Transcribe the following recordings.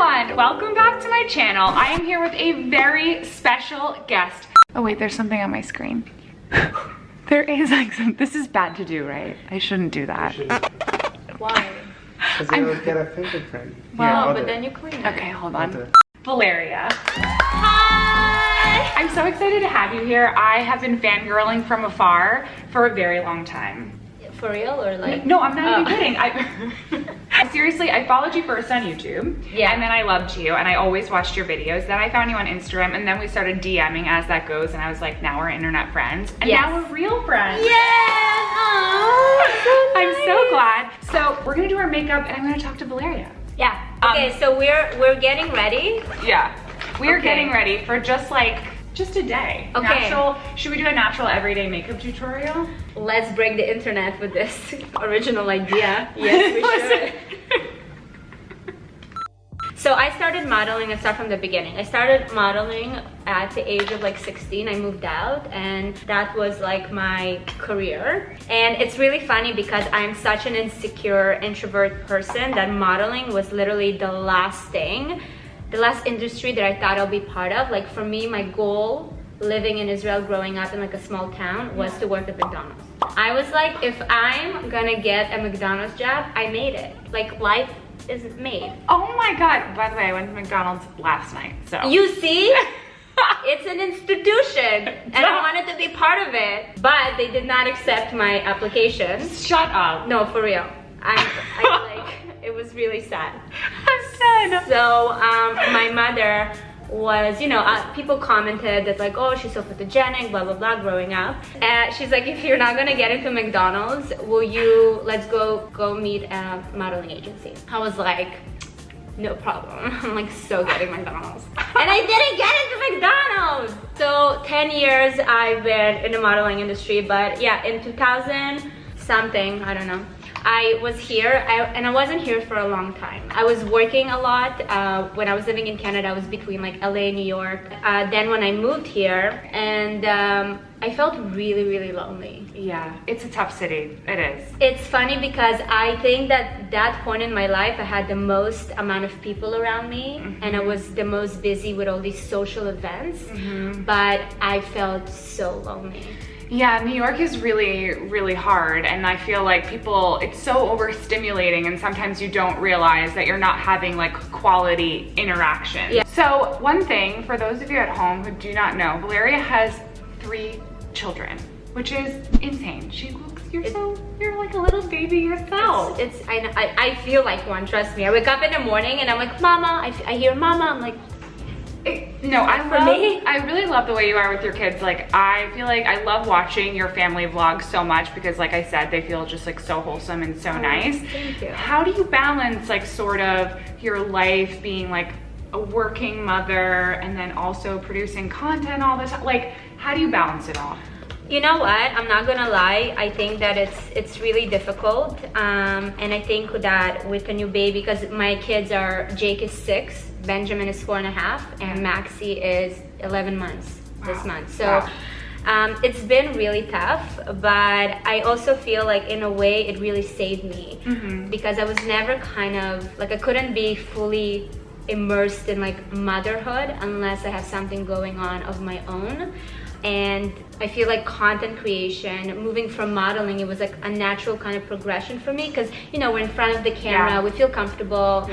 everyone, welcome back to my channel. I am here with a very special guest. Oh wait, there's something on my screen. There is like some, this is bad to do, right? I shouldn't do that. Why? Because you would get a fingerprint. Well, No, but then you clean it. Okay, hold on. Okay. Valeria. Hi! I'm so excited to have you here. I have been fangirling from afar for a very long time. For real or like? No, I'm not even kidding. Seriously, I followed you first on YouTube. Yeah. And then I loved you and I always watched your videos. Then I found you on Instagram and then we started DMing as that goes and I was like, now we're internet friends. And now we're real friends. Yeah! Aww, I'm so glad. So we're gonna do our makeup and I'm gonna talk to Valeria. Yeah. Okay, so we're getting ready. Yeah. We're Okay. getting ready for just a day. Okay. Natural, should we do a natural everyday makeup tutorial? Let's break the internet with this original idea. Yes, we should. So I started modeling, I start from the beginning. I started modeling at the age of like 16. I moved out and that was like my career. And it's really funny because I'm such an insecure introvert person that modeling was literally the last thing, the last industry that I thought I'll be part of. Like for me, my goal living in Israel, growing up in like a small town, was to work at McDonald's. I was like, if I'm gonna get a McDonald's job, I made it. Like life is made. Oh my God. By the way, I went to McDonald's last night, so. You see? It's an institution and I wanted to be part of it, but they did not accept my application. Shut up. No, for real. I like, it was really sad. I'm sad. So my mother was, you know, people commented that like, oh, she's so photogenic, blah, blah, blah, growing up. And she's like, if you're not gonna get into McDonald's, let's go meet a modeling agency. I was like, no problem. I'm like so getting McDonald's. And I didn't get into McDonald's. So 10 years I've been in the modeling industry, but yeah, in 2000 something, I don't know, I was here and I wasn't here for a long time. I was working a lot. When I was living in Canada, I was between like LA, New York. Then when I moved here and I felt really, really lonely. Yeah, it's a tough city. It is. It's funny because I think that that point in my life, I had the most amount of people around me and I was the most busy with all these social events, but I felt so lonely. Yeah, New York is really, really hard and I feel like it's so overstimulating and sometimes you don't realize that you're not having like quality interaction. Yeah. So one thing, for those of you at home who do not know, Valeria has 3 children, which is insane. You're like a little baby yourself. I feel like one, trust me. I wake up in the morning and I'm like, Mama, I hear Mama, I'm like, I really love the way you are with your kids. Like, I feel like I love watching your family vlogs so much because like I said, they feel just like so wholesome and so nice. Thank you. How do you balance like sort of your life being like a working mother and then also producing content all the time? Like, how do you balance it all? You know what? I'm not gonna lie. I think that it's really difficult. And I think that with a new baby, because my kids are, Jake is 6, Benjamin is 4.5, and Maxie is 11 months this month. So it's been really tough, but I also feel like in a way it really saved me because I was never kind of, like I couldn't be fully immersed in like motherhood unless I have something going on of my own. And I feel like content creation, moving from modeling, it was like a natural kind of progression for me because, you know, we're in front of the camera, we feel comfortable.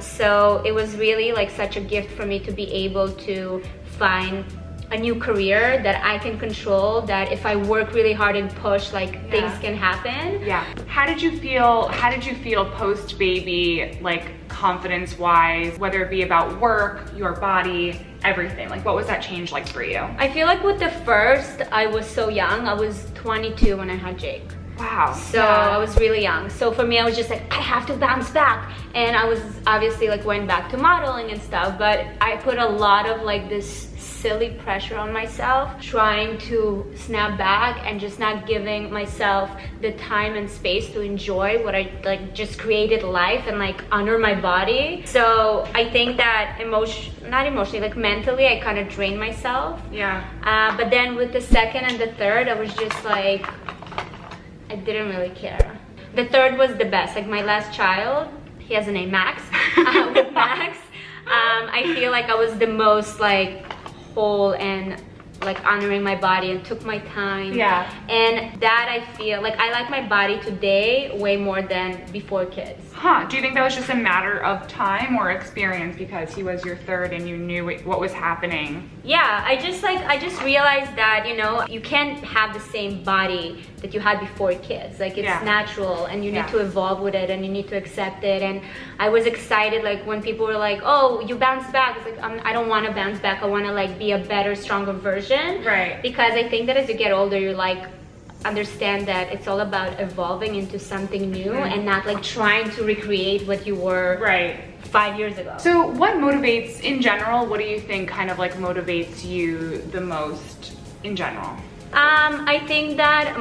So it was really like such a gift for me to be able to find a new career that I can control, that if I work really hard and push, like things can happen. How did you feel post baby, like confidence wise, whether it be about work, your body, everything? Like, what was that change like for you? I feel like with the first, I was so young. I was 22 when I had Jake. Wow. So I was really young. So for me, I was just like, I have to bounce back. And I was obviously like went back to modeling and stuff, but I put a lot of like this silly pressure on myself, trying to snap back and just not giving myself the time and space to enjoy what I like just created life and like honor my body. So I think that not emotionally, like mentally, I kind of drained myself. But then with the second and the third, I was just like, I didn't really care. The third was the best. Like my last child, he has a name, Max. With Max, I feel like I was the most like whole and like honoring my body and took my time. Yeah. And that I feel like I like my body today way more than before kids. Huh, do you think that was just a matter of time or experience because he was your third and you knew what was happening? Yeah, I just realized that, you know, you can't have the same body that you had before kids. Like it's natural and you need to evolve with it and you need to accept it. And I was excited like when people were like, oh, you bounced back. It's like, I don't want to bounce back. I want to like be a better, stronger version. Right. Because I think that as you get older, you're like, understand that it's all about evolving into something new and not like trying to recreate what you were 5 years ago. So what motivates in general, what do you think kind of like motivates you the most in general? I think that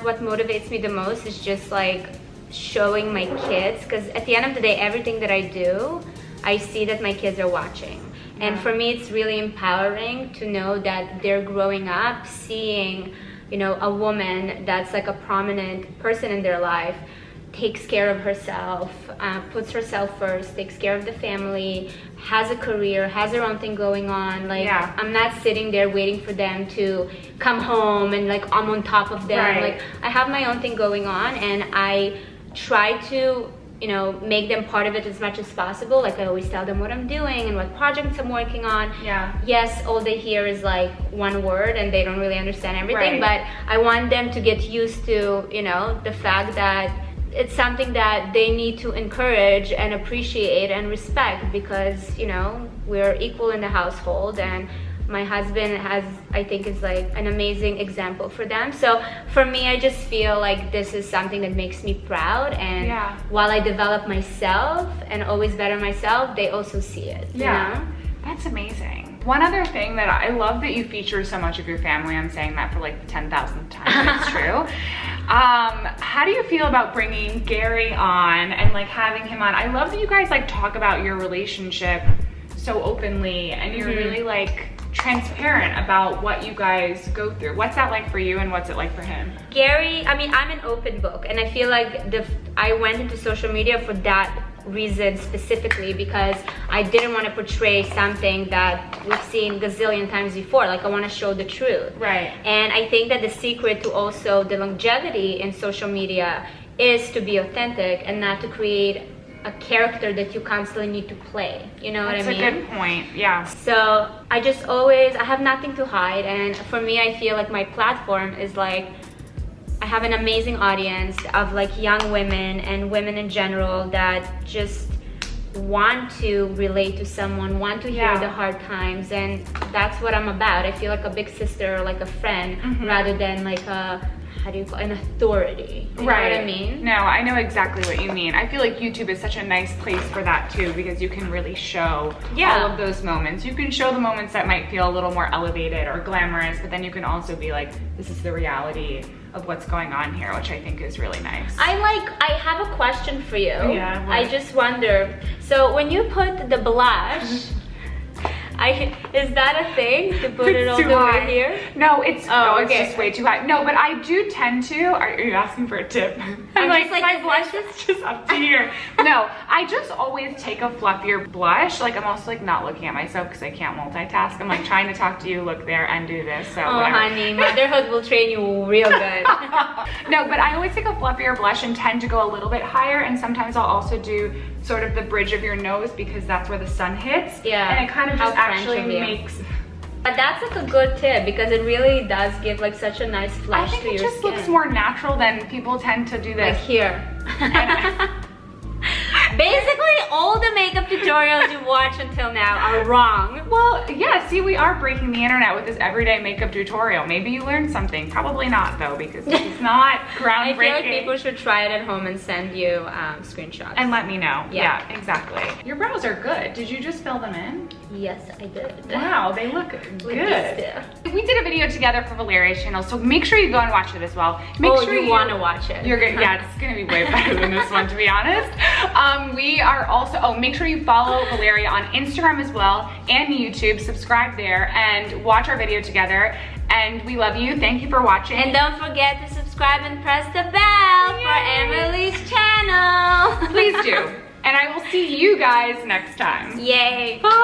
what motivates me the most is just like showing my kids, because at the end of the day, everything that I do, I see that my kids are watching. And for me, it's really empowering to know that they're growing up seeing, you know, a woman that's like a prominent person in their life, takes care of herself, puts herself first, takes care of the family, has a career, has her own thing going on. Like, I'm not sitting there waiting for them to come home and like I'm on top of them. Like, I have my own thing going on and I try to, you know, make them part of it as much as possible. Like I always tell them what I'm doing and what projects I'm working on. Yes, all they hear is like one word and they don't really understand everything, but I want them to get used to, you know, the fact that it's something that they need to encourage and appreciate and respect, because, you know, we're equal in the household and my husband has, I think, is like an amazing example for them. So for me, I just feel like this is something that makes me proud, and while I develop myself and always better myself, they also see it. You know? That's amazing. One other thing that I love that you feature so much of your family. I'm saying that for like the 10,000th time, but it's true. How do you feel about bringing Gary on and like having him on? I love that you guys like talk about your relationship so openly and you're really like transparent about what you guys go through. What's that like for you and what's it like for him? Gary, I mean, I'm an open book, and I feel like I went into social media for that reason specifically, because I didn't want to portray something that we've seen gazillion times before. Like I want to show the truth. And I think that the secret to also the longevity in social media is to be authentic and not to create a character that you constantly need to play. You know what I mean? That's a good point, So I just always, I have nothing to hide, and for me, I feel like my platform is like, I have an amazing audience of like young women and women in general that just want to relate to someone, want to hear the hard times, and that's what I'm about. I feel like a big sister or like a friend rather than like a, how do you call it, an authority. You know what I mean? No, I know exactly what you mean. I feel like YouTube is such a nice place for that too, because you can really show all of those moments. You can show the moments that might feel a little more elevated or glamorous, but then you can also be like, this is the reality of what's going on here, which I think is really nice. I have a question for you. I just wonder, so when you put the blush, is that a thing to put it all the way here? No, it's just way too high. No, but I do tend to. Are you asking for a tip? I'm like my blush is just up to here. No, I just always take a fluffier blush. Like I'm also like not looking at myself because I can't multitask. I'm like trying to talk to you, look there, and do this. So whatever. Honey, motherhood will train you real good. No, but I always take a fluffier blush and tend to go a little bit higher, and sometimes I'll also do sort of the bridge of your nose because that's where the sun hits. And it kind of just actually makes. But that's like a good tip, because it really does give like such a nice flash to your skin. I think it just looks more natural than people tend to do this. Like here. Basically, all the makeup tutorials you watch until now are wrong. Well, yeah, see, we are breaking the internet with this everyday makeup tutorial. Maybe you learned something. Probably not, though, because it's not groundbreaking. I feel like people should try it at home and send you screenshots. And let me know. Yeah, exactly. Your brows are good. Did you just fill them in? Yes, I did. Wow, they look good. We did a video together for Valeria's channel, so make sure you go and watch it as well. Make sure you want to watch it. You're good. Yeah, it's gonna be way better than this one, to be honest. We are also, make sure you follow Valeria on Instagram as well and YouTube. Subscribe there and watch our video together. And we love you. Thank you for watching. And don't forget to subscribe and press the bell for Emily's channel. Please do. And I will see you guys next time. Yay. Bye.